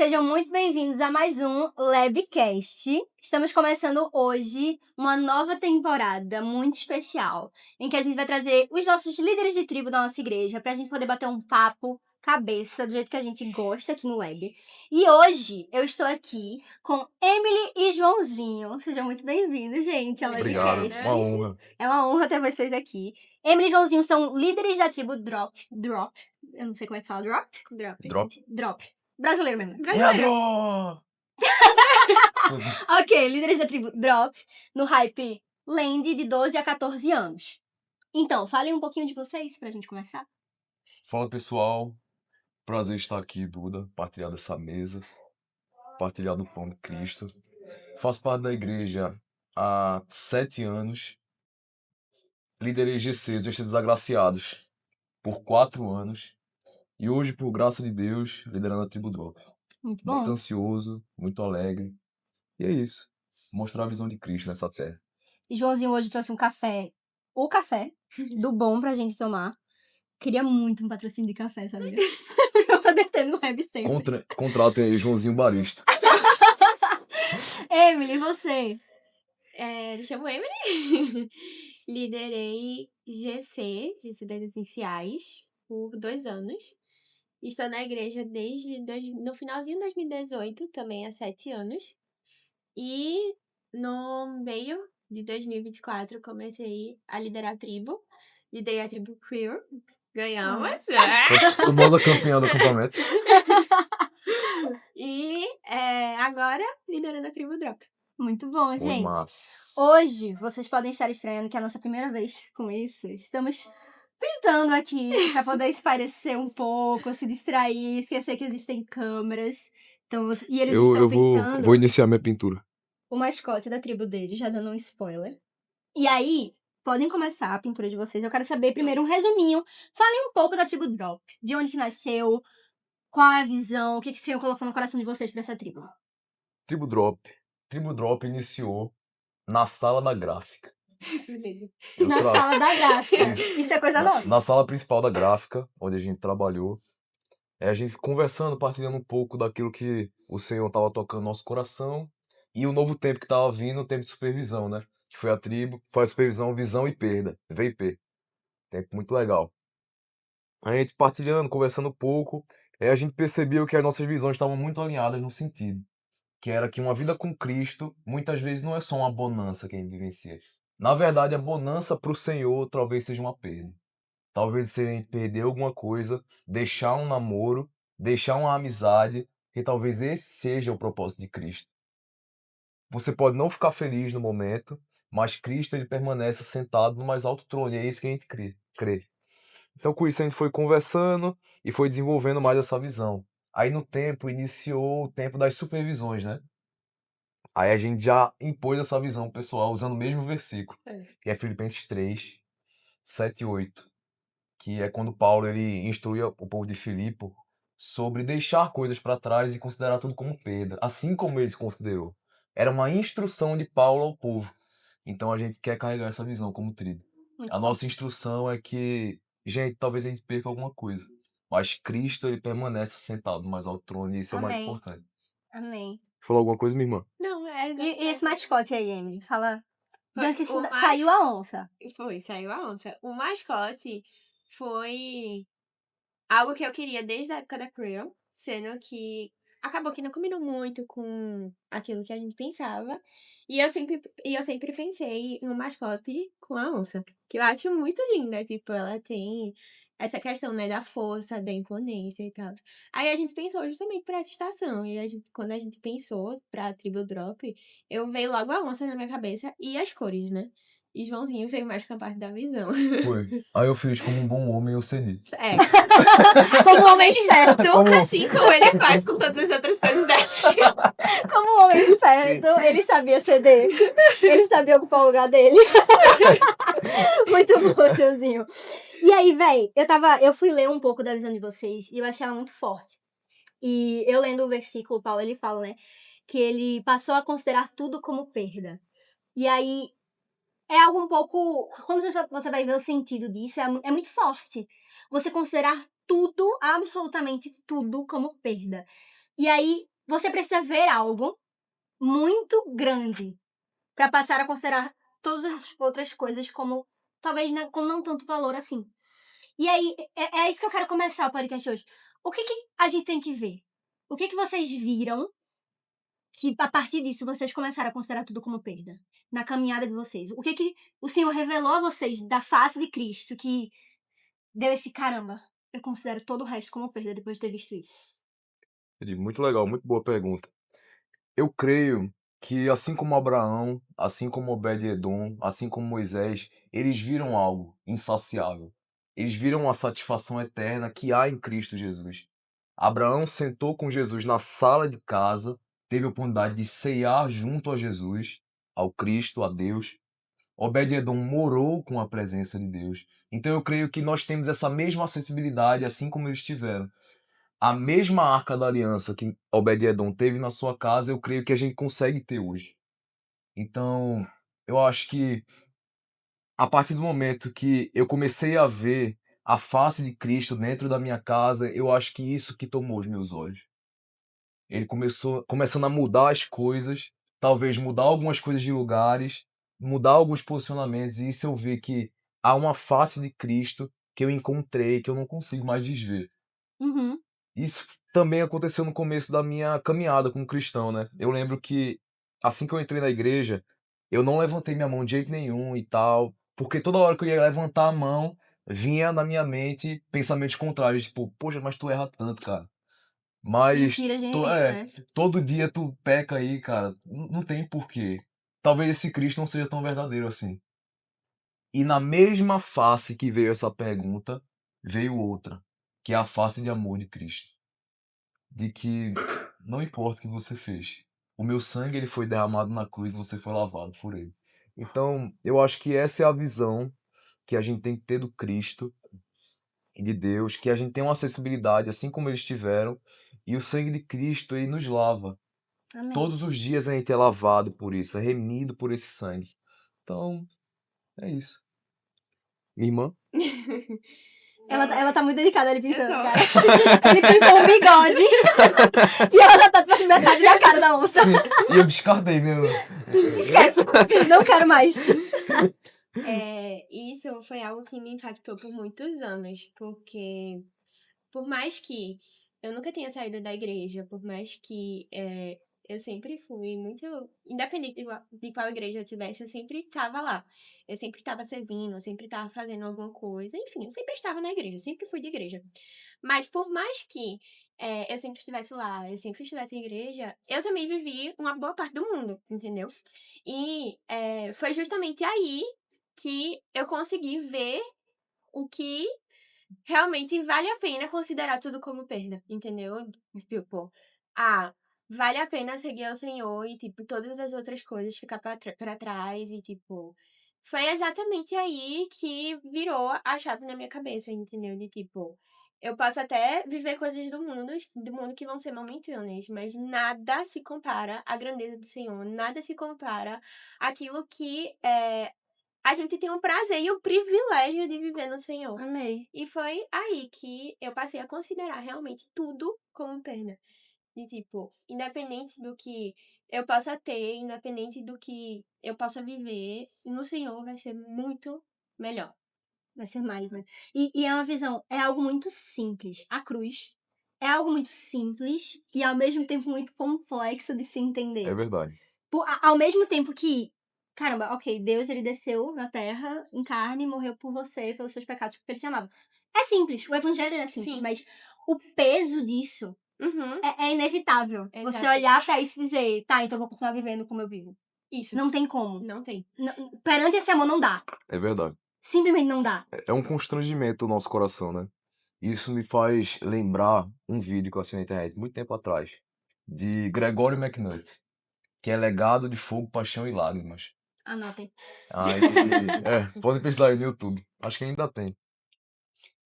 sejam muito bem-vindos a mais um Labcast. Estamos começando hoje uma nova temporada muito especial, em que a gente vai trazer os nossos líderes de tribo da nossa igreja para a gente poder bater um papo cabeça, do jeito que a gente gosta aqui no Lab. E hoje eu estou aqui com Emily e Joãozinho. Sejam muito bem-vindos, gente, ao Obrigado, Labcast. uma honra. É uma honra ter vocês aqui. Emily e Joãozinho são líderes da tribo Drop. Eu não sei como é que fala. Drop. Brasileiro mesmo. Leandro! Ok, líderes da tribo Drop no Hype Land de 12 a 14 anos. Então, falem um pouquinho de vocês pra gente começar. Fala pessoal, prazer estar aqui, Duda, partilhar dessa mesa, partilhar do pão de Cristo. Faço parte da igreja há 7 anos, liderei GC, os Desagraciados, por 4 anos, e hoje, por graça de Deus, liderando a tribo Drop. Muito Muito bom. ansioso, muito alegre, e é isso, mostrar a visão de Cristo nessa terra. E Joãozinho hoje trouxe um café, o café, do bom pra gente tomar. Queria muito um patrocínio de café, sabia? Pra eu poder ter no web sempre. Contratem aí Joãozinho Barista. Emily, você? Me chamo Emily. Liderei GC, de Cidades Iniciais, por 2 anos. Estou na igreja desde no finalzinho de 2018, também há 7 anos. E no meio de 2024 comecei a liderar a tribo. Liderei a tribo Queer. Ganhamos. Famosa campeã do acampamento. E agora liderando a tribo Drop. Muito bom, Foi gente. massa. Hoje, vocês podem estar estranhando que é a nossa primeira vez com isso. Estamos pintando aqui pra poder espairecer um pouco, se distrair, esquecer que existem câmeras. Então, e eles estão Eu pintando vou iniciar minha pintura. o mascote da tribo deles, já dando um spoiler. E aí, podem começar a pintura de vocês. Eu quero saber primeiro um resuminho. Falem um pouco da tribo Drop. De onde que nasceu, qual é a visão, o que o Senhor colocou no coração de vocês pra essa tribo. Tribo Drop iniciou na sala da gráfica. Beleza. Eu Na tra- sala da gráfica. Isso. Isso é coisa na, nossa. na sala principal da gráfica, onde a gente trabalhou. A gente conversando, partilhando um pouco daquilo que o Senhor estava tocando no nosso coração. E o novo tempo que estava vindo, o tempo de supervisão, né? Que foi a tribo, foi a supervisão, visão e perda. VIP. Tempo muito legal. A gente partilhando, conversando um pouco, a gente percebeu que as nossas visões estavam muito alinhadas no sentido. Que era que uma vida com Cristo, muitas vezes não é só uma bonança que a gente vivencia. Na verdade, a bonança para o Senhor talvez seja uma perda. Talvez se a gente perder alguma coisa, deixar um namoro, deixar uma amizade, que talvez esse seja o propósito de Cristo. Você pode não ficar feliz no momento, mas Cristo ele permanece sentado no mais alto trono, e é isso que a gente crê. Então, com isso, a gente foi conversando e foi desenvolvendo mais essa visão. Aí, no tempo, iniciou o tempo das supervisões, né? Aí a gente já impôs essa visão pessoal usando o mesmo versículo, que é Filipenses 3, 7 e 8, que é quando Paulo ele instrui o povo de Filipe sobre deixar coisas para trás e considerar tudo como perda, assim como ele considerou. Era uma instrução de Paulo ao povo. Então a gente quer carregar essa visão como tribo. A nossa instrução é que, gente, talvez a gente perca alguma coisa, mas Cristo ele permanece sentado no mais alto trono e isso é o mais Amém. importante. Amém. Falou alguma coisa, minha irmã? Não, E esse mascote aí, Emily? Fala. De onde que O saiu a onça? Saiu a onça. O mascote foi algo que eu queria desde a época da Creel, sendo que acabou que não combinou muito com aquilo que a gente pensava. E eu sempre pensei em um mascote com a onça, que eu acho muito linda. Tipo, ela tem essa questão, né, da força, da imponência e tal. Aí a gente pensou justamente pra essa estação. E quando a gente pensou pra tribo Drop, eu veio logo a onça na minha cabeça e as cores, né? E Joãozinho veio mais com a parte da visão. Foi. Aí eu fiz como um bom homem, eu cedi. Como um homem esperto. Assim como ele faz com todas as outras coisas dele. Como um homem esperto, ele sabia ceder. Ele sabia ocupar o lugar dele. Muito bom, Joãozinho. E aí, véi, eu fui ler um pouco da visão de vocês e eu achei ela muito forte. E eu lendo o versículo, Paulo, ele fala, né, que ele passou a considerar tudo como perda. E aí, é algo um pouco... Quando você vai ver o sentido disso, é muito forte. Você considerar tudo, absolutamente tudo, como perda. E aí, você precisa ver algo muito grande para passar a considerar todas as outras coisas como, talvez, com não tanto valor assim. E aí, é isso que eu quero começar o podcast hoje. O que a gente tem que ver? O que vocês viram que, a partir disso, vocês começaram a considerar tudo como perda? Na caminhada de vocês. O que o Senhor revelou a vocês da face de Cristo que deu esse caramba? Eu considero todo o resto como perda depois de ter visto isso. Muito legal, muito boa pergunta. Eu creio que assim como Abraão, assim como Obed-Edom, assim como Moisés, eles viram algo insaciável. Eles viram a satisfação eterna que há em Cristo Jesus. Abraão sentou com Jesus na sala de casa, teve a oportunidade de ceiar junto a Jesus, ao Cristo, a Deus. Obed-Edom morou com a presença de Deus. Então eu creio que nós temos essa mesma acessibilidade, assim como eles tiveram. A mesma Arca da Aliança que Obed-Edom teve na sua casa, eu creio que a gente consegue ter hoje. Então, eu acho que a partir do momento que eu comecei a ver a face de Cristo dentro da minha casa, eu acho que isso que tomou os meus olhos. Ele começando a mudar as coisas, talvez mudar algumas coisas de lugares, mudar alguns posicionamentos, e isso eu ver que há uma face de Cristo que eu encontrei, que eu não consigo mais desver. Uhum. Isso também aconteceu no começo da minha caminhada como cristão, né? Eu lembro que assim que eu entrei na igreja, eu não levantei minha mão de jeito nenhum e tal, porque toda hora que eu ia levantar a mão, vinha na minha mente pensamentos contrários, tipo, poxa, mas tu erra tanto, cara. Mas Mentira genuína, né? todo dia tu peca aí, cara. Não tem porquê. Talvez esse Cristo não seja tão verdadeiro assim. E na mesma face que veio essa pergunta, veio outra, que é a face de amor de Cristo. De que não importa o que você fez, o meu sangue ele foi derramado na cruz e você foi lavado por ele. Então, eu acho que essa é a visão que a gente tem que ter do Cristo e de Deus, que a gente tem uma acessibilidade assim como eles tiveram, e o sangue de Cristo ele nos lava. Amém. Todos os dias a gente é lavado por isso, é remido por esse sangue. Então, é isso. Minha irmã? Ela tá muito dedicada ali pintando, Eu sou. cara. Ele pintou o bigode e ela já tá tipo, metade da cara da moça. E eu descartei mesmo. Esquece. Não quero mais. Isso foi algo que me impactou por muitos anos, porque por mais que eu nunca tenha saído da igreja, por mais que eu sempre fui muito. Independente de qual igreja eu tivesse, eu sempre estava lá. Eu sempre estava servindo, eu sempre estava fazendo alguma coisa. Enfim, eu sempre estava na igreja, eu sempre fui de igreja. Mas por mais que eu sempre estivesse lá, eu sempre estivesse em igreja, eu também vivi uma boa parte do mundo, entendeu? E foi justamente aí que eu consegui ver o que realmente vale a pena considerar tudo como perda, entendeu? Tipo, vale a pena seguir ao Senhor e, tipo, todas as outras coisas ficar pra trás e, tipo, foi exatamente aí que virou a chave na minha cabeça, entendeu? De, tipo, eu posso até viver coisas do mundo que vão ser momentâneas, mas nada se compara à grandeza do Senhor, nada se compara àquilo que a gente tem o prazer e o privilégio de viver no Senhor. Amei. E foi aí que eu passei a considerar realmente tudo como perda. De tipo, independente do que eu possa ter, independente do que eu possa viver, no Senhor vai ser muito melhor. Vai ser mais, né? E é uma visão, é algo muito simples. A cruz é algo muito simples e ao mesmo tempo muito complexo de se entender. É verdade. Ao mesmo tempo que, caramba, ok, Deus ele desceu na terra em carne e morreu por você, pelos seus pecados, porque ele te amava. É simples, o evangelho é simples, Sim. mas o peso disso Uhum. é inevitável. Exato. Você olhar pra isso e dizer, tá, então eu vou continuar vivendo como eu vivo. Isso. Não tem como. Não tem. Perante esse amor não dá. É verdade. Simplesmente não dá. É um constrangimento no nosso coração, né? Isso me faz lembrar um vídeo que eu assisti na internet muito tempo atrás, de Gregory McNutt, que é Legado de Fogo, Paixão e Lágrimas. Anotem. Aí, podem pesquisar aí no YouTube. Acho que ainda tem.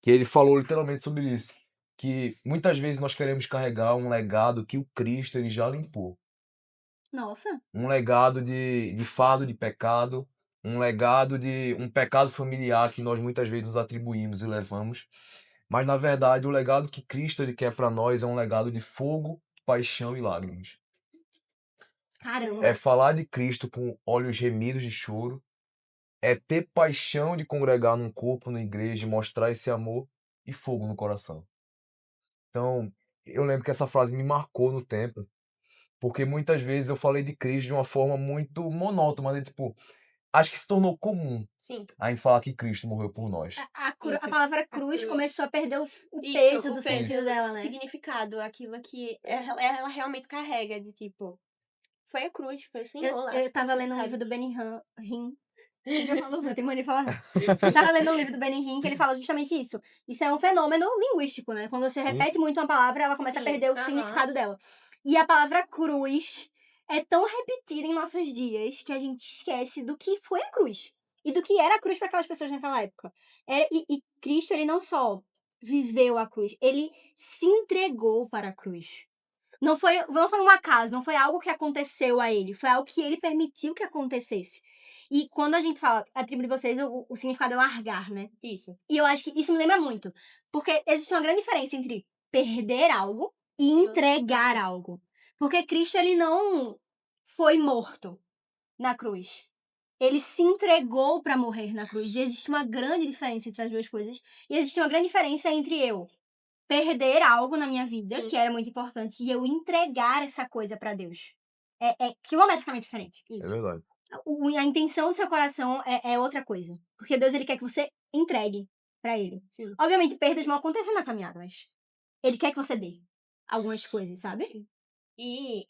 Que ele falou literalmente sobre isso. Que muitas vezes nós queremos carregar um legado que o Cristo ele já limpou. Nossa. Um legado de fardo de pecado, um legado de um pecado familiar que nós muitas vezes nos atribuímos e levamos. Mas na verdade o legado que Cristo ele quer para nós é um legado de fogo, paixão e lágrimas. Caramba. É falar de Cristo com olhos remidos de choro. É ter paixão de congregar num corpo, na igreja, e mostrar esse amor e fogo no coração. Então, eu lembro que essa frase me marcou no tempo, porque muitas vezes eu falei de Cristo de uma forma muito monótona, mas tipo, acho que se tornou comum Sim. a gente falar que Cristo morreu por nós. A Isso, palavra a cruz cruz. começou a perder o Isso, peso o do peso, sentido dela, né? significado, aquilo que ela realmente carrega de tipo, foi a cruz, foi o Senhor lá. Eu tava lendo um sabe? livro do Benny Hinn. Eu falo, eu tenho mania de falar. Eu tava lendo um livro do Benny Hinn que ele fala justamente isso. Isso é um fenômeno linguístico, né? Quando você Sim. repete muito uma palavra, ela começa a Sim, perder o aham. significado dela. E a palavra cruz é tão repetida em nossos dias que a gente esquece do que foi a cruz. E do que era a cruz para aquelas pessoas naquela época. E Cristo, ele não só viveu a cruz, ele se entregou para a cruz. Não foi um acaso, não foi algo que aconteceu a ele, foi algo que ele permitiu que acontecesse. E quando a gente fala a tribo de vocês, o significado é largar, né? Isso. E eu acho que isso me lembra muito. Porque existe uma grande diferença entre perder algo e entregar algo. Porque Cristo, ele não foi morto na cruz. Ele se entregou para morrer na cruz. E existe uma grande diferença entre as duas coisas. E existe uma grande diferença entre eu perder algo na minha vida, Sim. que era muito importante, e eu entregar essa coisa para Deus. É quilometricamente diferente. É Isso. verdade. A intenção do seu coração é outra coisa. Porque Deus, ele quer que você entregue para ele. Sim. Obviamente, perdas vão acontecer na caminhada, mas ele quer que você dê algumas coisas, sabe? Sim. E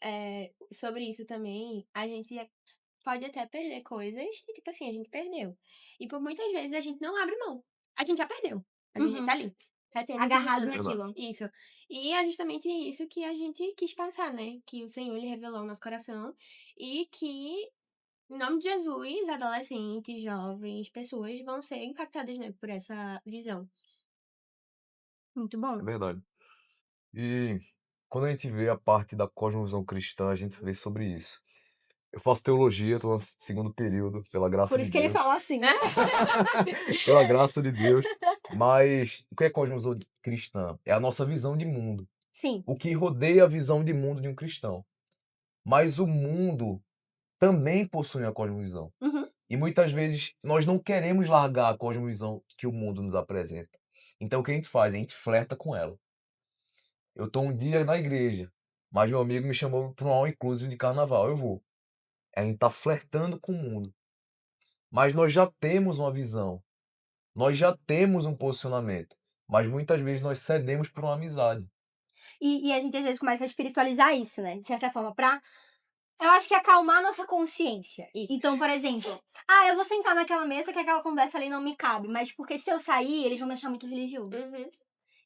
sobre isso também, a gente pode até perder coisas e, tipo assim, a gente perdeu. E por muitas vezes a gente não abre mão. A gente já perdeu. A gente Uhum. tá ali, retendo, Agarrado segurando. naquilo. Isso. E é justamente isso que a gente quis passar, né? Que o Senhor, ele revelou no nosso coração. E que, em nome de Jesus, adolescentes, jovens, pessoas vão ser impactadas, né? Por essa visão. Muito bom. É verdade. E quando a gente vê a parte da cosmovisão cristã, a gente vê sobre isso. Eu faço teologia, estou no segundo período, pela graça Por de isso que ele Deus. fala assim. Pela graça de Deus. Mas o que é cosmovisão cristã? É a nossa visão de mundo. Sim. O que rodeia a visão de mundo de um cristão. Mas o mundo também possui a cosmovisão. Uhum. E muitas vezes nós não queremos largar a cosmovisão que o mundo nos apresenta. Então o que a gente faz? A gente flerta com ela. Eu estou um dia na igreja, mas meu amigo me chamou para um all inclusive de carnaval. Eu vou. A gente está flertando com o mundo. Mas nós já temos uma visão. Nós já temos um posicionamento. Mas muitas vezes nós cedemos por uma amizade. E a gente às vezes começa a espiritualizar isso, né? De certa forma, eu acho que acalmar a nossa consciência. Isso. Então, por exemplo, eu vou sentar naquela mesa que aquela conversa ali não me cabe, mas porque se eu sair, eles vão me achar muito religioso. Uhum.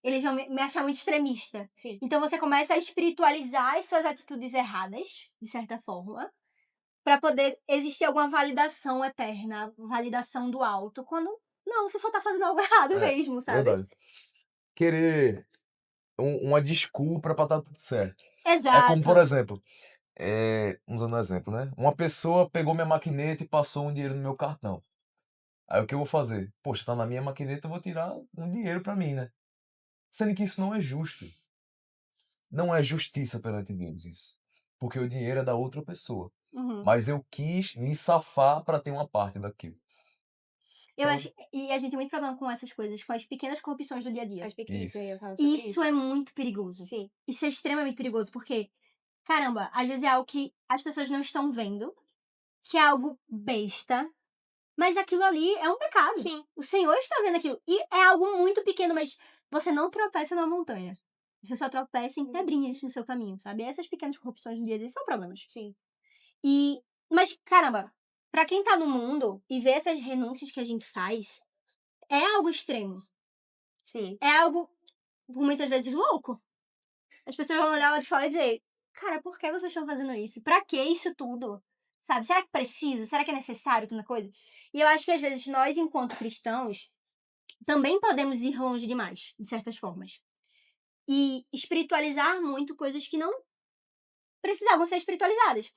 Eles vão me achar muito extremista. Sim. Então você começa a espiritualizar as suas atitudes erradas, de certa forma, pra poder existir alguma validação eterna, validação do alto, quando não, você só tá fazendo algo errado mesmo, sabe? Verdade. Querer uma desculpa para estar tudo certo. Exato. É como, por exemplo, usando um exemplo, né? Uma pessoa pegou minha maquineta e passou um dinheiro no meu cartão. Aí o que eu vou fazer? Poxa, tá na minha maquineta, eu vou tirar um dinheiro para mim, né? Sendo que isso não é justo. Não é justiça perante Deus isso. Porque o dinheiro é da outra pessoa. Uhum. Mas eu quis me safar para ter uma parte daquilo. Eu Então, acho, e a gente tem muito problema com essas coisas, com as pequenas corrupções do dia a dia. As pequenas, Isso. eu ia falar sobre Isso é muito perigoso. Sim. Isso é extremamente perigoso, porque, caramba, às vezes é algo que as pessoas não estão vendo, que é algo besta, mas aquilo ali é um pecado. Sim. O Senhor está vendo aquilo. E é algo muito pequeno, mas você não tropeça na montanha. Você só tropeça em pedrinhas no seu caminho, sabe? Essas pequenas corrupções do dia a dia são problemas. Sim. Mas, caramba, pra quem tá no mundo e vê essas renúncias que a gente faz, é algo extremo. Sim. É algo, por muitas vezes, louco. As pessoas vão olhar lá de fora e dizer, cara, por que vocês estão fazendo isso? Pra que isso tudo? Sabe? Será que precisa? Será que é necessário tanta coisa? E eu acho que às vezes nós, enquanto cristãos, também podemos ir longe demais, de certas formas. E espiritualizar muito coisas que não precisavam ser espiritualizadas.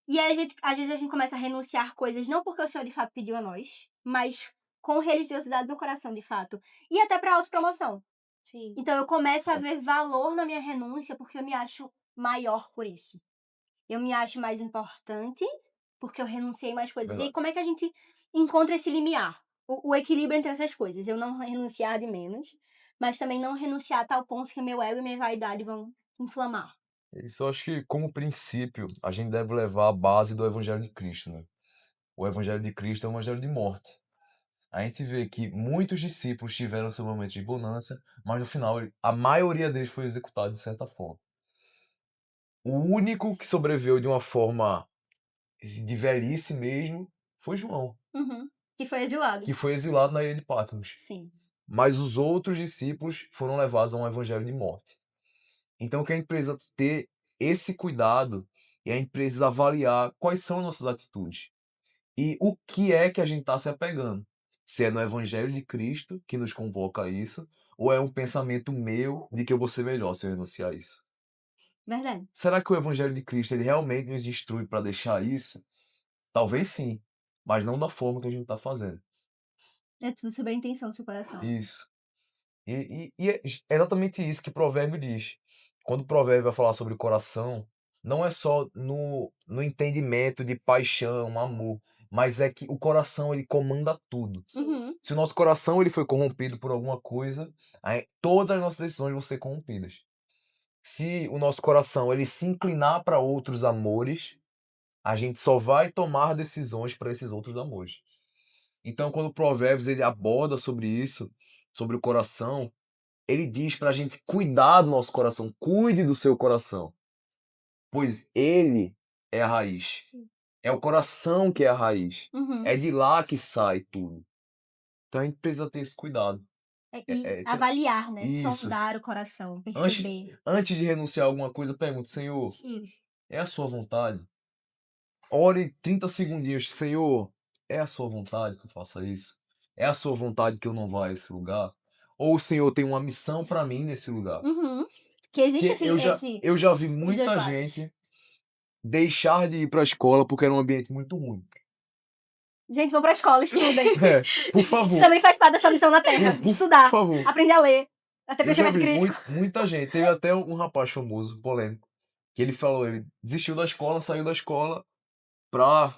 E aí, às vezes a gente começa a renunciar coisas, não porque o Senhor de fato pediu a nós, mas com religiosidade no coração, de fato. E até pra autopromoção. Sim. Então eu começo a ver valor na minha renúncia porque eu me acho maior por isso. Eu me acho mais importante porque eu renunciei mais coisas. E aí, Verdade. como é que a gente encontra esse limiar? O equilíbrio entre essas coisas. Eu não renunciar de menos, mas também não renunciar a tal ponto que meu ego e minha vaidade vão inflamar. Isso eu acho que, como princípio, a gente deve levar a base do Evangelho de Cristo, né? O Evangelho de Cristo é um evangelho de morte. A gente vê que muitos discípulos tiveram seu momento de bonança, mas no final a maioria deles foi executada de certa forma. O único que sobreviveu de uma forma de velhice mesmo foi João, Uhum. Que foi exilado. que foi exilado na ilha de Patmos. Sim. Mas os outros discípulos foram levados a um evangelho de morte. Então que a gente precisa ter esse cuidado e a gente precisa avaliar quais são as nossas atitudes e o que é que a gente está se apegando. Se é no evangelho de Cristo que nos convoca a isso, ou é um pensamento meu de que eu vou ser melhor se eu renunciar a isso. Verdade. Será que o evangelho de Cristo ele realmente nos instrui para deixar isso? Talvez sim, mas não da forma que a gente está fazendo. É tudo sobre a intenção do seu coração. Isso. E é exatamente isso que Provérbio diz. Quando o Provérbio vai falar sobre o coração, não é só no entendimento de paixão, amor, mas é que o coração ele comanda tudo. Uhum. Se o nosso coração ele foi corrompido por alguma coisa, aí todas as nossas decisões vão ser corrompidas. Se o nosso coração ele se inclinar para outros amores, a gente só vai tomar decisões para esses outros amores. Então, quando o Provérbios ele aborda sobre isso, sobre o coração, ele diz para a gente cuidar do nosso coração, cuide do seu coração, pois ele é a raiz. É o coração que é a raiz. Uhum. É de lá que sai tudo. Então a gente precisa ter esse cuidado. E avaliar, né? Isso. Sondar o coração, Antes, perceber. antes de renunciar a alguma coisa, pergunte, Senhor, Sim. é a sua vontade? Ore 30 segundinhos, Senhor, é a sua vontade que eu faça isso? É a sua vontade que eu não vá a esse lugar? Ou o Senhor tem uma missão para mim nesse lugar? Uhum. Que existe Porque eu já vi muita lados. gente deixar de ir para a escola porque era um ambiente muito ruim. Gente, vão pra escola, estudem. É, por Isso favor, também faz parte dessa missão na Terra. por Estudar, favor. aprender a ler, a ter Eu já pensamento vi crítico. muita gente. Teve até um rapaz famoso, polêmico, que ele falou, ele desistiu da escola, saiu da escola pra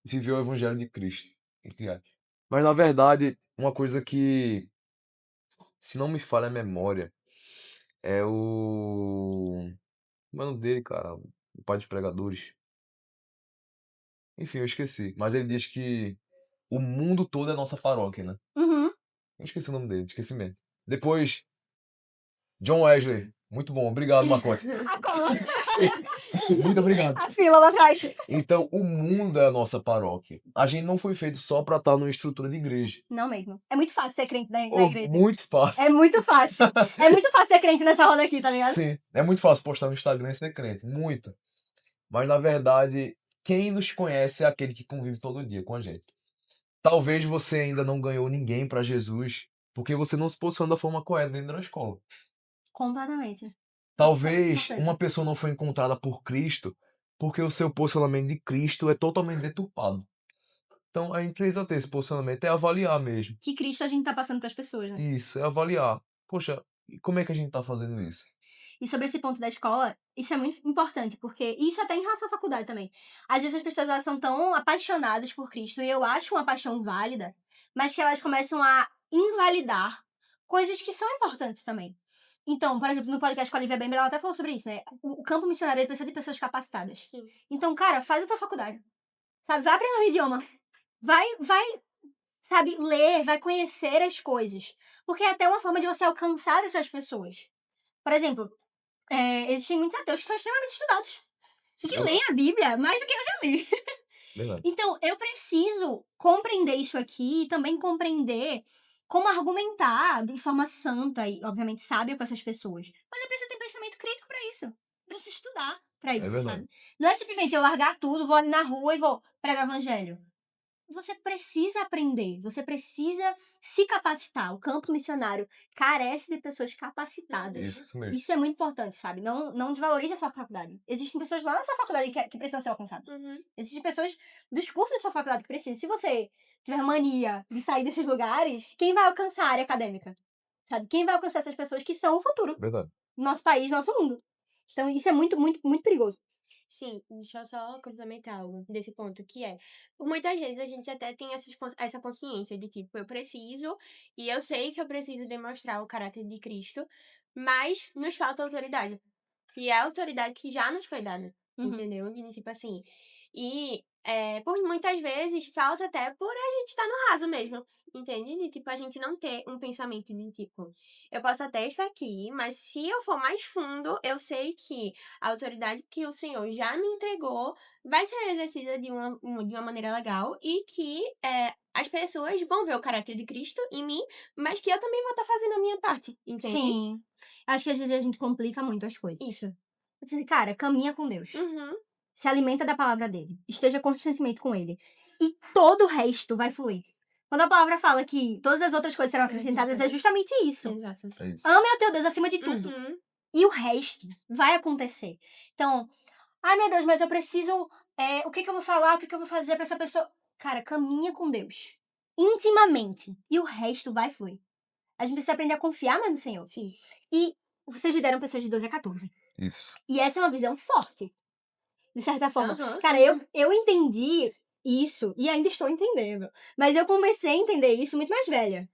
viver o evangelho de Cristo. Entre aspas. Mas na verdade, uma coisa que, se não me falha a memória, é o. Como é o nome dele, cara? O pai dos pregadores. Enfim, eu esqueci. Mas ele diz que o mundo todo é nossa paróquia, né? Uhum. Eu esqueci o nome dele, esqueci mesmo. Depois, John Wesley. Muito bom, obrigado, Macote. A cola. Muito obrigado. A fila lá atrás. Então, o mundo é a nossa paróquia. A gente não foi feito só para estar numa estrutura de igreja. Não mesmo. É muito fácil ser crente na Ou igreja. muito fácil. É muito fácil. É muito fácil ser crente nessa roda aqui, tá ligado? Sim, é muito fácil postar no Instagram e ser crente. Muito. Mas, na verdade, quem nos conhece é aquele que convive todo dia com a gente. Talvez você ainda não ganhou ninguém para Jesus porque você não se posiciona da forma correta dentro da escola. Completamente. Talvez Isso é muito uma pessoa não foi encontrada por Cristo porque o seu posicionamento de Cristo é totalmente deturpado. Então a gente precisa ter esse posicionamento, é avaliar mesmo. que Cristo a gente tá passando pras pessoas, né? Isso, é avaliar. Poxa, e como é que a gente tá fazendo isso? E sobre esse ponto da escola, isso é muito importante, porque isso até em relação à faculdade também. Às vezes as pessoas elas são tão apaixonadas por Cristo, e eu acho uma paixão válida, mas que elas começam a invalidar coisas que são importantes também. Então, por exemplo, no podcast com a Lívia Bember, ela até falou sobre isso, né? O campo missionário ele precisa de pessoas capacitadas. Sim. Então, cara, faz a tua faculdade. Sabe? Vai aprender um idioma. Vai, sabe, ler, vai conhecer as coisas. Porque é até uma forma de você alcançar outras pessoas. Por exemplo, existem muitos ateus que são extremamente estudados. E que leem a Bíblia mais do que eu já li. Verdade. Então, eu preciso compreender isso aqui e também compreender como argumentar de forma santa e, obviamente, sábia com essas pessoas. Mas eu preciso ter pensamento crítico pra isso. Eu preciso estudar pra isso, verdade. sabe? Não é simplesmente eu largar tudo, vou ali na rua e vou pregar evangelho. Você precisa aprender, você precisa se capacitar. O campo missionário carece de pessoas capacitadas. Isso mesmo. Isso é muito importante, sabe? Não desvalorize a sua faculdade. Existem pessoas lá na sua faculdade que precisam ser alcançadas. Uhum. Existem pessoas dos cursos da sua faculdade que precisam. Se você tiver mania de sair desses lugares, quem vai alcançar a área acadêmica? Sabe? Quem vai alcançar essas pessoas que são o futuro? Verdade. Nosso país, nosso mundo. Então, isso é muito, muito, muito perigoso. Sim, deixa eu só complementar algo desse ponto, que é, por muitas vezes a gente até tem essa consciência de tipo, eu preciso, e eu sei que eu preciso demonstrar o caráter de Cristo, mas nos falta autoridade. E é a autoridade que já nos foi dada, entendeu? De tipo assim. E por muitas vezes falta até por a gente estar no raso mesmo, entende? De tipo, a gente não ter um pensamento de tipo, eu posso até estar aqui, mas se eu for mais fundo, eu sei que a autoridade que o Senhor já me entregou vai ser exercida de uma maneira legal e que as pessoas vão ver o caráter de Cristo em mim, mas que eu também vou estar fazendo a minha parte, entende? Sim. Acho que às vezes a gente complica muito as coisas. Isso. Assim, cara, caminha com Deus. Uhum. Se alimenta da palavra dele. Esteja constantemente com ele. E todo o resto vai fluir. Quando a palavra fala que todas as outras coisas serão acrescentadas, é justamente isso. Exato. É isso. Ame ao teu Deus acima de tudo. Uhum. E o resto vai acontecer. Então, ai meu Deus, mas eu preciso. O que eu vou falar? O que eu vou fazer pra essa pessoa? Cara, caminha com Deus. Intimamente. E o resto vai fluir. A gente precisa aprender a confiar mais no Senhor. Sim. E vocês lideram pessoas de 12 a 14. Isso. E essa é uma visão forte. De certa forma. Aham. Cara, eu entendi isso e ainda estou entendendo. Mas eu comecei a entender isso muito mais velha.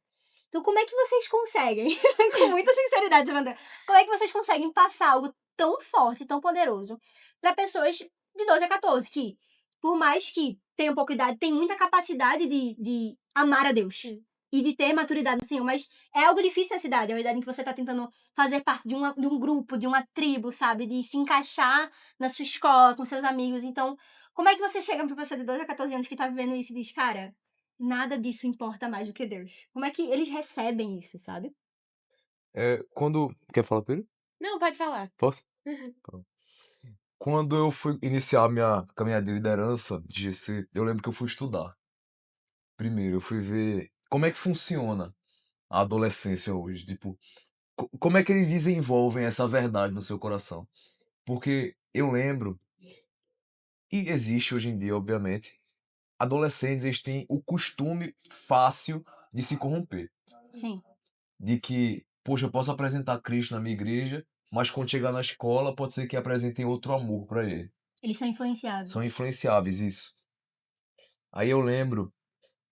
Então, como é que vocês conseguem, com muita sinceridade, Samantha, como é que vocês conseguem passar algo tão forte, tão poderoso, para pessoas de 12 a 14, que, por mais que tenham pouca idade, têm muita capacidade de amar a Deus Sim. e de ter maturidade no Senhor, mas é algo difícil nessa idade, é uma idade em que você tá tentando fazer parte de um grupo, de uma tribo, sabe, de se encaixar na sua escola, com seus amigos. Então, como é que você chega pra pessoa de 12 a 14 anos que tá vivendo isso e diz, cara, nada disso importa mais do que Deus? Como é que eles recebem isso, sabe? Quando. Quer falar primeiro? Não, pode falar. Posso? Uhum. Pronto. Quando eu fui iniciar a minha caminhada de liderança de GC, eu lembro que eu fui estudar. Primeiro, eu fui ver como é que funciona a adolescência hoje. Tipo, como é que eles desenvolvem essa verdade no seu coração? Porque eu lembro, e existe hoje em dia, obviamente, adolescentes eles têm o costume fácil de se corromper. Sim. De que, poxa, eu posso apresentar Cristo na minha igreja, mas quando chegar na escola pode ser que apresentem outro amor para ele. Eles são influenciados. São influenciáveis, isso. Aí eu lembro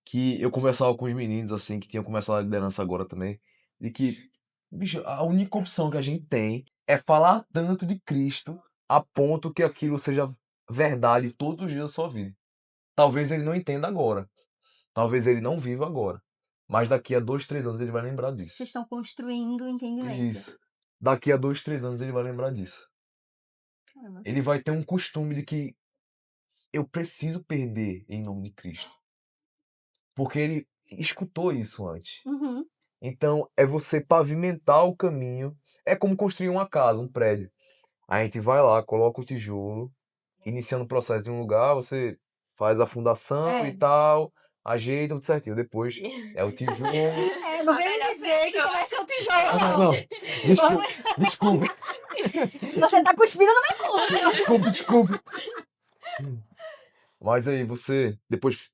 que eu conversava com os meninos, assim, que tinham começado a liderança agora também, de que, bicho, a única opção que a gente tem é falar tanto de Cristo a ponto que aquilo seja verdade todos os dias da sua vida. Talvez ele não entenda agora. Talvez ele não viva agora. Mas daqui a 2, 3 anos ele vai lembrar disso. Vocês estão construindo o entendimento. Isso. Daqui a 2, 3 anos ele vai lembrar disso. Caramba. Ele vai ter um costume de que eu preciso perder em nome de Cristo. Porque ele escutou isso antes. Uhum. Então, é você pavimentar o caminho. É como construir uma casa, um prédio. A gente vai lá, coloca o tijolo, iniciando o processo de um lugar, você faz a fundação e tal, ajeita tudo certinho. Depois é o tijolo. Não A vem melhor dizer que pessoa. começa o Não, tijolo. não. Desculpa. Você tá cuspindo no meu cu. Desculpa. Mas aí você, depois de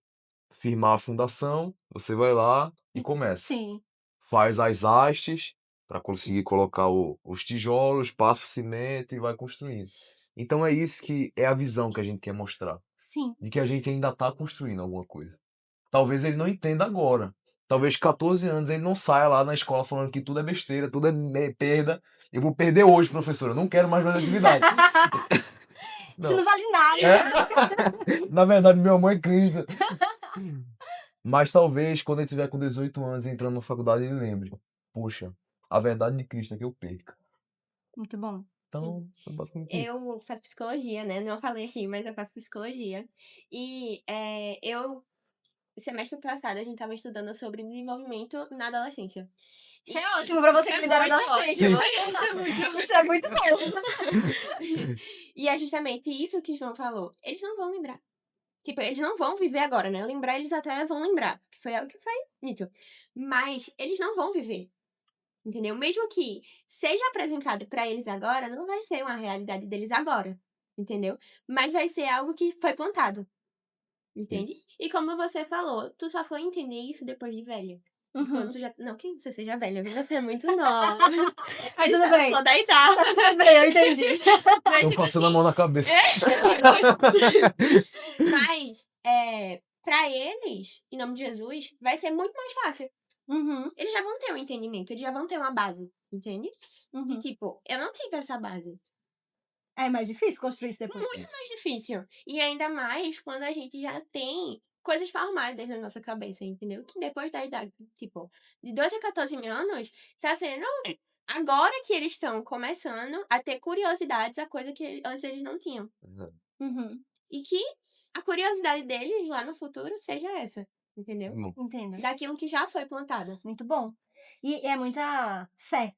firmar a fundação, você vai lá e começa. Sim. Faz as hastes para conseguir colocar os tijolos, passa o cimento e vai construindo. Então é isso que é a visão que a gente quer mostrar. Sim. De que a gente ainda está construindo alguma coisa. Talvez ele não entenda agora. Talvez 14 anos ele não saia lá na escola falando que tudo é besteira, tudo é perda. Eu vou perder hoje, professor. Eu não quero mais fazer atividade. Isso não vale nada. Na verdade, meu amor é Cristo. Mas talvez, quando ele tiver com 18 anos entrando na faculdade, ele lembre. Poxa, a verdade de Cristo é que eu perca. Muito bom. Então, é basicamente isso. Eu faço psicologia, né? Não falei aqui, mas eu faço psicologia. E semestre passado, a gente tava estudando sobre desenvolvimento na adolescência. Isso é ótimo pra você que lidera adolescente. Isso é muito Isso é muito bom. E é justamente isso que o João falou. Eles não vão lembrar. Tipo, eles não vão viver agora, né? Lembrar, eles até vão lembrar. Que foi algo que foi nítido. Mas eles não vão viver. Entendeu? Mesmo que seja apresentado pra eles agora, não vai ser uma realidade deles agora. Entendeu? Mas vai ser algo que foi plantado. Entende? E como você falou, tu só foi entender isso depois de velho. E quando Uhum. tu já... Não que você seja velha, viu? Você é muito nova. Aí Tudo você bem. falou da idade. Tudo bem, eu entendi. Mas, Estão tipo passando a assim, mão na cabeça. mas, pra eles, em nome de Jesus, vai ser muito mais fácil. Uhum, Eles já vão ter um entendimento, eles já vão ter uma base, entende? De uhum. tipo, eu não tive essa base. É mais difícil construir isso depois. Muito mais difícil. E ainda mais quando a gente já tem coisas formadas na nossa cabeça, entendeu? Que depois da idade, tipo, de 12 a 14 anos, tá sendo agora que eles estão começando a ter curiosidades, a coisa que antes eles não tinham. Uhum, E que a curiosidade deles lá no futuro seja essa, entendeu? Irmão, entendo. Daquilo que já foi plantado. Muito bom. E é muita fé.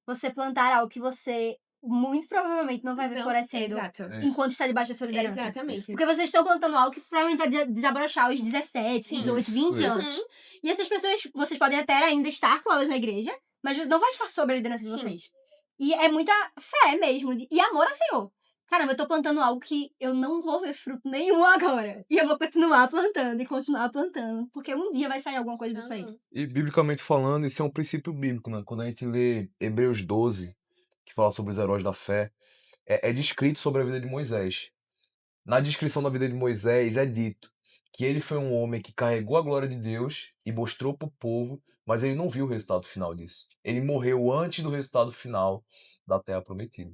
Você plantar algo que você muito provavelmente não vai ver Não, florescendo exato. é isso. enquanto está debaixo da sua liderança. Exatamente. Porque vocês estão plantando algo que provavelmente vai desabrochar aos 17, Sim. 18, Isso, 20 isso. anos. E essas pessoas, vocês podem até ainda estar com elas na igreja, mas não vai estar sob a liderança de Sim. vocês. E é muita fé mesmo, e amor ao Senhor. Caramba, eu tô plantando algo que eu não vou ver fruto nenhum agora. E eu vou continuar plantando e continuar plantando. Porque um dia vai sair alguma coisa disso aí. Aham. E biblicamente falando, isso é um princípio bíblico, né? Quando a gente lê Hebreus 12, que fala sobre os heróis da fé, é descrito sobre a vida de Moisés. Na descrição da vida de Moisés é dito que ele foi um homem que carregou a glória de Deus e mostrou para o povo, mas ele não viu o resultado final disso. Ele morreu antes do resultado final da Terra Prometida.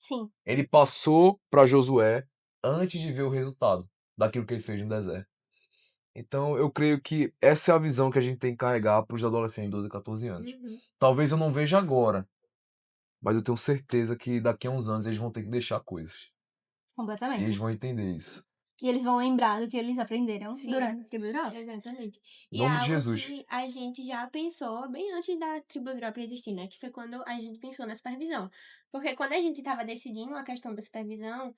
Sim. Ele passou para Josué antes de ver o resultado daquilo que ele fez no deserto. Então, eu creio que essa é a visão que a gente tem que carregar para os adolescentes de 12 a 14 anos. Uhum. Talvez eu não veja agora, mas eu tenho certeza que daqui a uns anos eles vão ter que deixar coisas. E Completamente. eles vão entender isso. E eles vão lembrar do que eles aprenderam Sim. durante a tribo drop. Exatamente. Em E é nome de algo Jesus. que a gente já pensou bem antes da tribo drop existir, né? Que foi quando a gente pensou na supervisão. Porque quando a gente estava decidindo a questão da supervisão,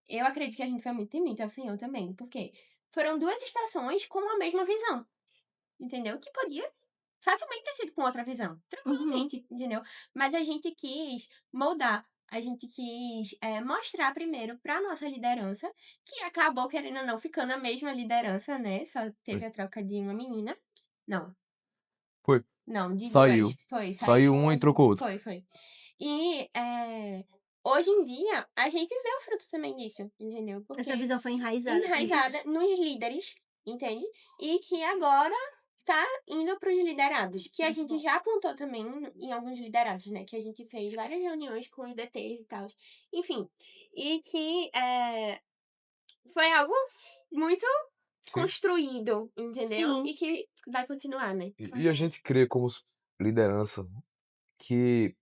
eu acredito que a gente foi muito temente ao Senhor também. Porque foram duas estações com a mesma visão. Entendeu? Que podia facilmente ter sido com outra visão. Tranquilamente, entendeu? Mas a gente quis moldar. A gente quis mostrar primeiro pra nossa liderança, que acabou, querendo ou não, ficando a mesma liderança, né? Só teve a troca de uma menina. Não, Foi. não, de Saiu. duas. Foi, Saiu uma e trocou outra. Foi. E hoje em dia, a gente vê o fruto também disso, entendeu? Porque Essa visão foi enraizada. enraizada nos líderes, entende? E que agora tá indo pros liderados, que a Muito gente bom. já apontou também em alguns liderados, né? Que a gente fez várias reuniões com os DTs e tal. Enfim, e que foi algo muito Sim. construído, entendeu? Sim. E que vai continuar, né? E a gente crê como liderança que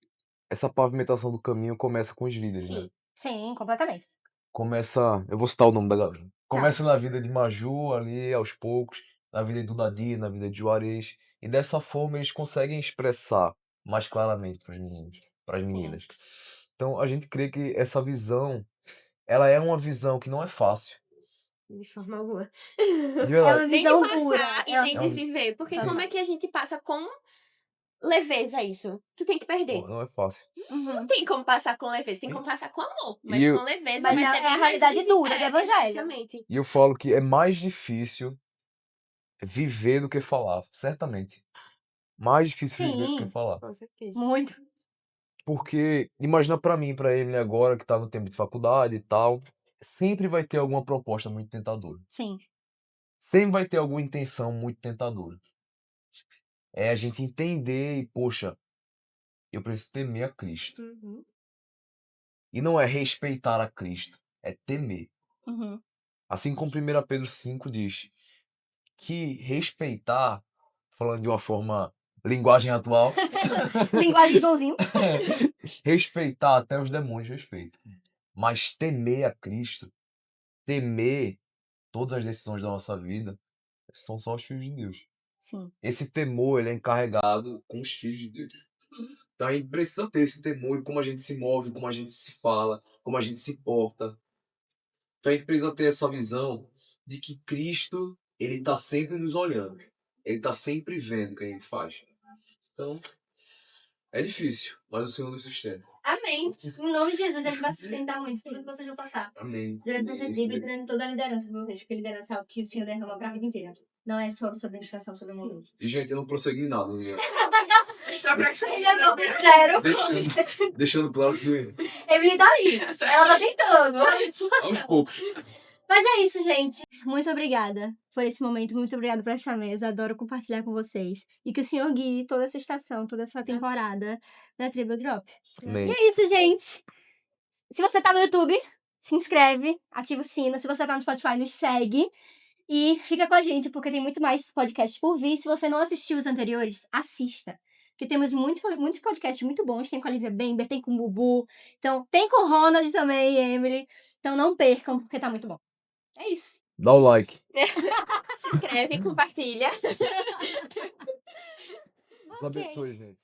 essa pavimentação do caminho começa com os líderes, né? Sim. Sim, completamente. Começa, eu vou citar o nome da galera. Começa na vida de Maju ali, aos poucos, na vida do Dadi, na vida de Juarez, e dessa forma eles conseguem expressar mais claramente para os meninos, para as Sim. meninas. Então a gente crê que essa visão, ela é uma visão que não é fácil, De forma alguma. de É uma verdade. Nem de visão passar pura. e nem É de uma, viver. Porque sim, como é que a gente passa com leveza isso? Tu tem que perder. não é fácil. Uhum. Não tem como passar com leveza, tem E- como passar com amor. Mas E com eu, leveza Mas vai é ser a bem mais realidade difícil. dura do evangelho. Exatamente. e eu falo que é mais difícil viver do que falar, certamente. Mais difícil viver do que Sim, falar. Com certeza. muito. Porque imagina pra mim, pra ele agora que tá no tempo de faculdade e tal, sempre vai ter alguma proposta muito tentadora. Sim. Sempre vai ter alguma intenção muito tentadora. É a gente entender e, poxa, eu preciso temer a Cristo. Uhum. E não é respeitar a Cristo, é temer. Uhum. Assim como 1 Pedro 5 diz que respeitar, falando de uma forma linguagem atual, Linguagem de Joãozinho. respeitar até os demônios respeitam. Mas temer a Cristo, temer todas as decisões da nossa vida, são só os filhos de Deus. Sim. Esse temor, ele é encarregado com os filhos de Deus. Então a gente precisa ter esse temor em como a gente se move, como a gente se fala, como a gente se porta. Então a gente precisa ter essa visão de que Cristo, ele está sempre nos olhando. Ele está sempre vendo o que a gente faz. Então, É difícil, mas o Senhor nos sustenta. Amém. Em nome de Jesus, ele vai sustentar muito tudo que vocês vão passar. Amém. Durante Amém. essa É isso vida e mesmo. durante toda a liderança de vocês. Porque liderança é algo que o Senhor derrama pra vida inteira. Não é só sobre administração, sobre o momento. E, gente, eu não prossegui em nada, né? Ele é não zero. Deixando claro que Emily tá aí. Ela tá tentando. aos poucos. Mas é isso, gente. Muito obrigada por esse momento. Muito obrigada por essa mesa. Adoro compartilhar com vocês. E que o Senhor guie toda essa estação, toda essa temporada da Tribo Drop. E Amém. é isso, gente. Se você tá no YouTube, se inscreve, ativa o sino. Se você tá no Spotify, nos segue. E fica com a gente, porque tem muito mais podcasts por vir. Se você não assistiu os anteriores, assista. Porque temos muitos podcasts muito bons. Tem com a Lívia Bember, tem com o Bubu. Então, tem com o Ronald também, Emily. Então, não percam, porque tá muito bom. É isso. Dá o like. Se inscreve, compartilha. Deus abençoe, gente.